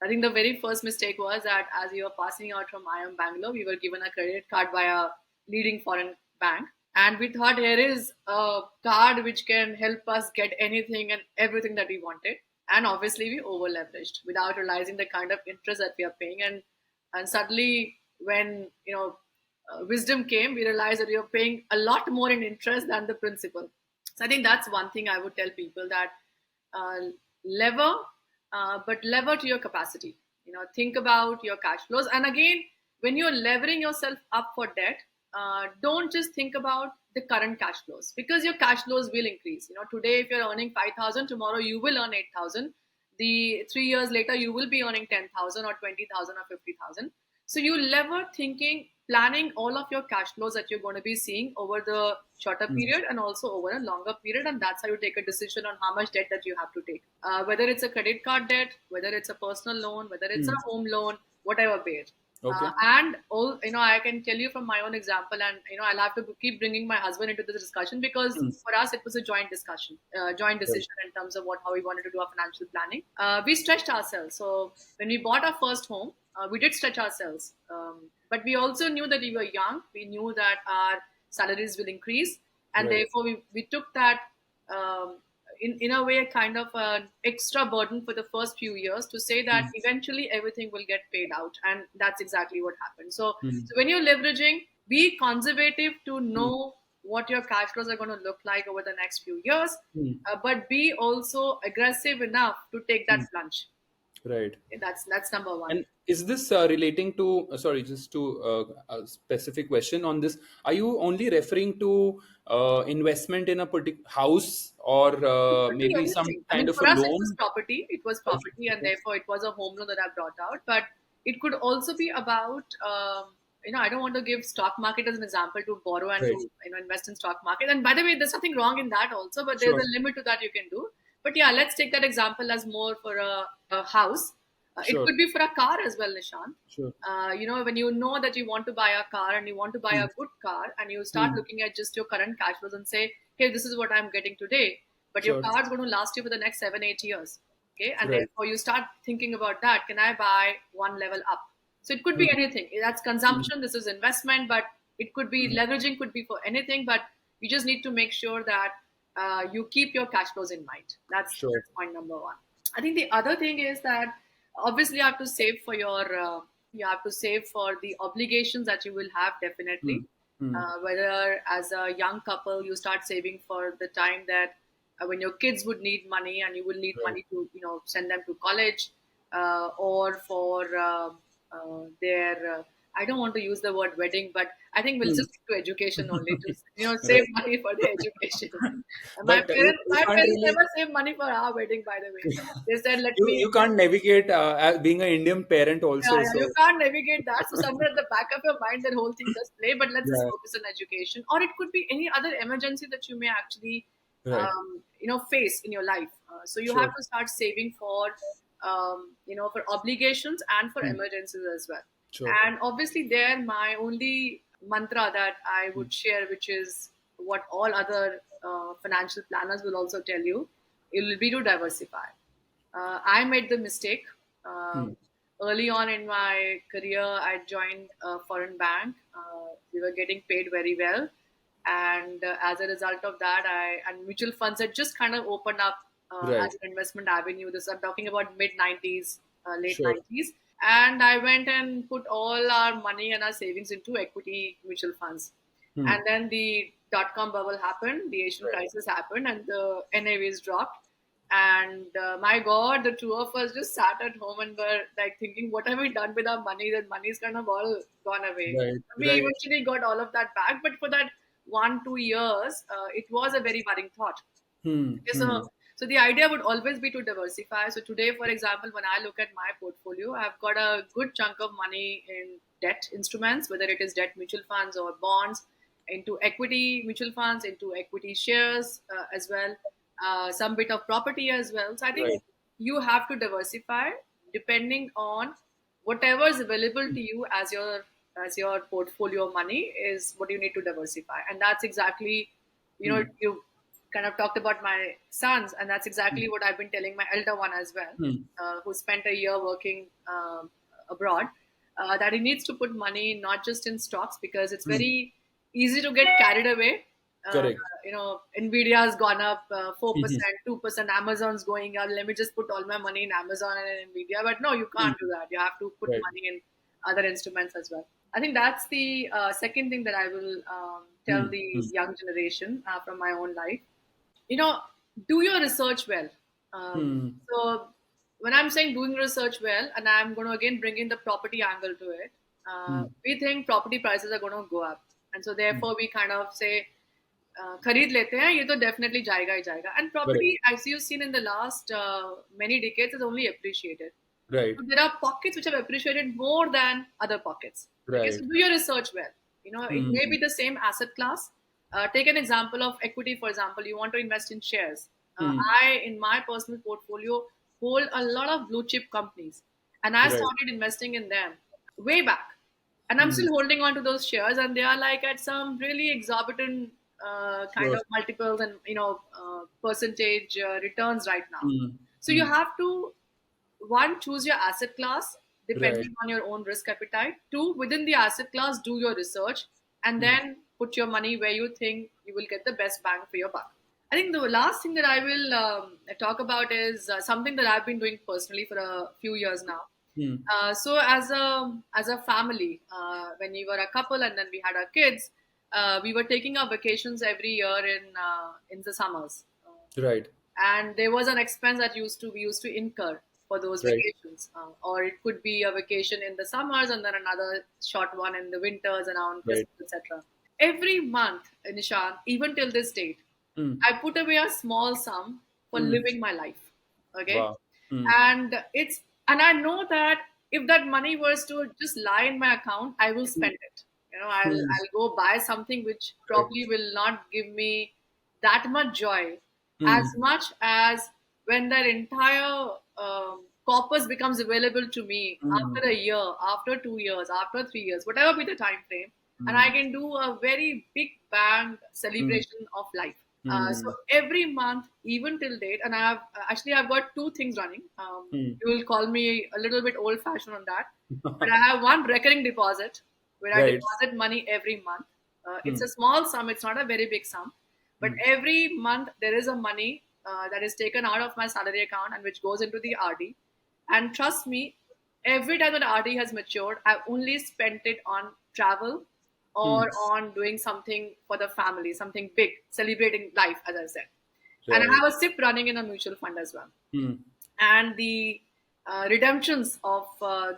I think the very first mistake was that as we were passing out from IIM Bangalore, we were given a credit card by a leading foreign bank. And we thought here is a card which can help us get anything and everything that we wanted. And obviously, we over leveraged without realizing the kind of interest that we are paying. And suddenly, when wisdom came, we realized that we were paying a lot more in interest than the principal. So I think that's one thing I would tell people that uh, lever, but lever to your capacity. Think about your cash flows. And again, when you're levering yourself up for debt, don't just think about the current cash flows because your cash flows will increase. Today if you're earning 5,000, tomorrow you will earn 8,000. The 3 years later you will be earning 10,000 or 20,000 or 50,000. So you lever thinking, planning all of your cash flows that you're going to be seeing over the shorter Mm. period and also over a longer period, and that's how you take a decision on how much debt that you have to take. Whether it's a credit card debt, whether it's a personal loan, whether it's a Mm. home loan, whatever be it. Okay. And all I can tell you from my own example, and I'll have to keep bringing my husband into this discussion because Mm. for us it was a joint discussion, joint Right. decision in terms of how we wanted to do our financial planning. We stretched ourselves. So when we bought our first home, we did stretch ourselves, but we also knew that we were young. We knew that our salaries will increase, and Right. therefore we took that. In a way, kind of an extra burden for the first few years to say that Mm. eventually everything will get paid out. And that's exactly what happened. So, Mm. so when you're leveraging, be conservative to Mm. know what your cash flows are going to look like over the next few years, Mm. but be also aggressive enough to take Mm. that plunge. Right. That's number one. And is this relating to, sorry, just to a specific question on this? Are you only referring to investment in a particular house or It could be maybe some anything. I kind mean, of for a us, it was loan? property. It was property, and Okay. therefore it was a home loan that I brought out. But it could also be about, I don't want to give stock market as an example to borrow and to Right. invest in stock market. And by the way, there's nothing wrong in that also, but there's Sure. a limit to that you can do. But yeah, let's take that example as more for a house. It Sure. could be for a car as well, Nishant. Sure. When you know that you want to buy a car and you want to buy a Mm. good car, and you start Mm. looking at just your current cash flows and say, hey, this is what I'm getting today, but your Sure. car is going to last you for the next 7 8 years. Okay, and Right. therefore you start thinking about that. Can I buy one level up? So it could be Mm. anything. That's Mm. consumption. This is investment, but it could be Mm. leveraging. Could be for anything. But you just need to make sure that you keep your cash flows in mind. Sure. That's point number one. I think the other thing is that obviously you have to save for you have to save for the obligations that you will have definitely. Mm. Mm. Whether as a young couple you start saving for the time that when your kids would need money and you will need Right. money to send them to college, or for their I don't want to use the word wedding, but I think we'll Mm. just stick to education only to save Right. money for their education. my But parents you my can't parents really never saved money for our wedding, by the way. They said, let me. you can't navigate as being an Indian parent Yeah, also. yeah, you So can't navigate that. So somewhere at the back of your mind, that whole thing does play. But let's just yeah. focus on education, or it could be any other emergency that you may actually, Right. face in your life. So you have Sure. to start saving for, for obligations and for Mm. emergencies as well. Sure. And obviously, there my only mantra that I Mm. would share, which is what all other financial planners will also tell you, it will be to diversify. I made the mistake. Mm. Early on in my career, I joined a foreign bank. We were getting paid very well, and as a result of that, and mutual funds had just kind of opened up Right. as an investment avenue. This I'm talking about mid '90s, late Sure. '90s, and I went and put all our money and our savings into equity mutual funds. Mm. And then the dot com bubble happened, the Asian Right. crisis happened, and the NAVs dropped. And my God, the two of us just sat at home and were like thinking, what have we done with our money? That money's kind of all gone away. Right. We Right. eventually got all of that back, but for that 1 2 years, it was a very worrying thought. Hmm. Okay, Hmm. so the idea would always be to diversify. So today, for example, when I look at my portfolio, I've got a good chunk of money in debt instruments, whether it is debt mutual funds or bonds, into equity mutual funds, into equity shares as well, some bit of property as well. So I think Right. you have to diversify depending on whatever is available to you as your portfolio money is what you need to diversify, and that's exactly Hmm. you kind of talked about my sons, and that's exactly what I've been telling my elder one as well, Hmm. who spent a year working abroad, that he needs to put money not just in stocks because it's Hmm. very easy to get carried away. Uh, Correct. Nvidia has gone up Hmm. 4%, 2%. Amazon's going up. Let me just put all my money in Amazon and in Nvidia. But no, you can't do that. You have to put Right. money in other instruments as well. I think that's the second thing that I will tell Hmm. the Hmm. young generation from my own life. You know, do your research well. Hmm. So when I'm saying doing research well, and I'm going to again bring in the property angle to it, Hmm. we think property prices are going to go up, and so Hmm. therefore we kind of say खरीद लेते हैं ये तो definitely जाएगा ही जाएगा. And Correct. property, as you've seen in the last many decades, is only appreciated. Right. So there are pockets which have appreciated more than other pockets. Okay, so Right. do your research well. It may Hmm. be the same asset class. Take an example of equity, for example. You want to invest in shares. Hmm. In my personal portfolio, hold a lot of blue chip companies, and I Right. started investing in them way back, and I'm Hmm. still holding on to those shares, and they are like at some really exorbitant kind Sure. of multiples and percentage returns right now. Hmm. So you Hmm. have to, one, choose your asset class Right. depending on your own risk appetite. Two, within the asset class, do your research and Hmm. then put your money where you think you will get the best bang for your buck. I think the last thing that I will talk about is something that I've been doing personally for a few years now. Hmm. So as a family, when we were a couple and then we had our kids, we were taking our vacations every year in the summers. Right. And there was an expense that we used to incur for those Right. vacations, or it could be a vacation in the summers and then another short one in the winters around Right. Christmas, etc. Every month, Nishant, even till this date, Hmm. I put away a small sum for Hmm. living my life. Okay. Wow. Hmm. And I know that if that money was to just lie in my account, I will Hmm. spend it. I'll Hmm. I'll go buy something which Correct. probably will not give me that much joy as Hmm. much as when that entire corpus becomes available to me Hmm. after a year, after 2 years, after 3 years, whatever be the time frame, and Hmm. I can do a very big bang Hmm. celebration of life. So Hmm. every month, even till date, and I've got two things running. Hmm. You will call me a little bit old fashioned on that, but I have one recurring deposit where I Right. deposit money every month. It's Hmm. a small sum; it's not a very big sum, but Hmm. every month there is a money that is taken out of my salary account and which goes into the RD. And trust me, every time that RD has matured, I've only spent it on travel Hmm. or on doing something for the family, something big, celebrating life, as I said. And I Right. have a SIP running in a mutual fund as well. Hmm. And the redemptions of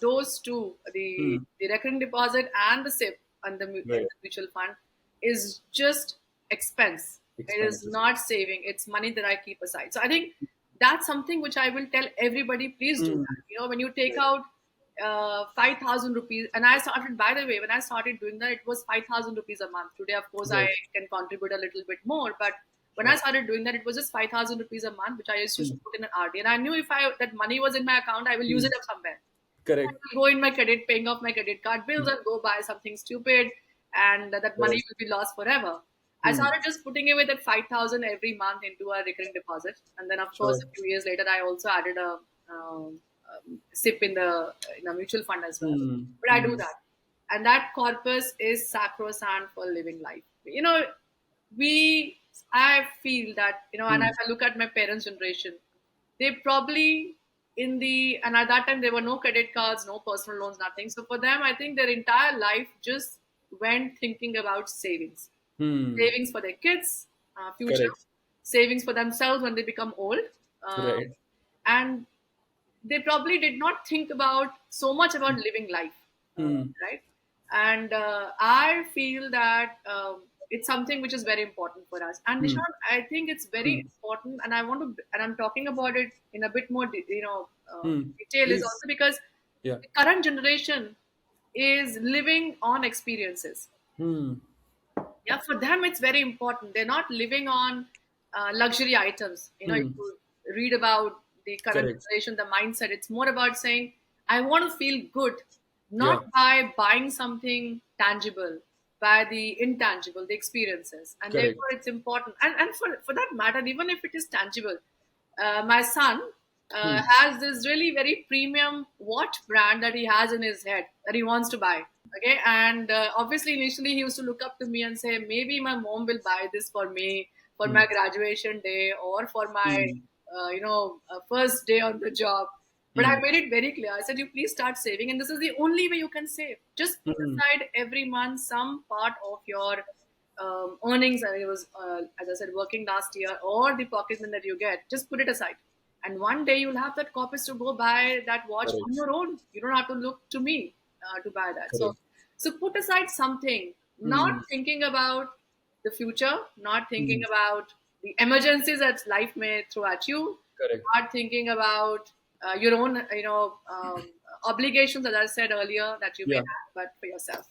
those two, Hmm. the recurring deposit and the SIP and in Right. the mutual fund, is just expense. It is Expenses. not saving. It's money that I keep aside. So I think that's something which I will tell everybody. Please do Hmm. that. When you take Right. out 5,000 rupees, and I started. By the way, when I started doing that, it was 5,000 rupees a month. Today, of course, I Right. can contribute a little bit more, but when I Sure. started doing that, it was just 5,000 rupees a month, which I used to Hmm. put in an RD. And I knew if that money was in my account, I will use Hmm. it up somewhere. I Correct. will go in my credit, paying off my credit card bills, Hmm. and go buy something stupid, and that money Correct. will be lost forever. I Hmm. started just putting away that 5,000 every month into a recurring deposit, and then of course Sure. a few years later, I also added a SIP in a mutual fund as well. Hmm. But I do Hmm. that, and that corpus is sacrosanct for living life. We I feel that and Hmm. if I look at my parents' generation, they probably and at that time there were no credit cards, no personal loans, nothing. So for them, I think their entire life just went thinking about savings, Hmm. savings for their kids, future, Correct. savings for themselves when they become old, uh, Right. and they probably did not think about so much about living life, Hmm. right? And I feel that it's something which is very important for us. And Hmm. Nishant, I think it's very Hmm. important, and and I'm talking about it in a bit more, Hmm. detail, is Please. also because Yeah. the current generation is living on experiences. Hmm. Yeah, for them it's very important. They're not living on luxury items. If Hmm. you read about the current Correct. generation, the mindset, it's more about saying, I want to feel good, Yeah. not by buying something tangible. by the intangible, the experiences, and Correct. therefore it's important. And for that matter, even if it is tangible, my son Hmm. has this really very premium watch brand that he has in his head that he wants to buy. Okay, and obviously initially he used to look up to me and say, maybe my mom will buy this for me for Hmm. my graduation day or for my Hmm. first day on the job. But I Hmm. made it very clear. I said, you please start saving, and this is the only way you can save. Just put Hmm. aside every month some part of your earnings. And it was, as I said, working last year, or the pocket money that you get. Just put it aside, and one day you'll have that corpus to go buy that watch on Correct. your own. You don't have to look to me to buy that. So, Correct. so put aside something, not Hmm. thinking about the future, not thinking Hmm. about the emergencies that life may throw at you, Correct. not thinking about your own, obligations, as I said earlier, that you may Yeah. have, but for yourself.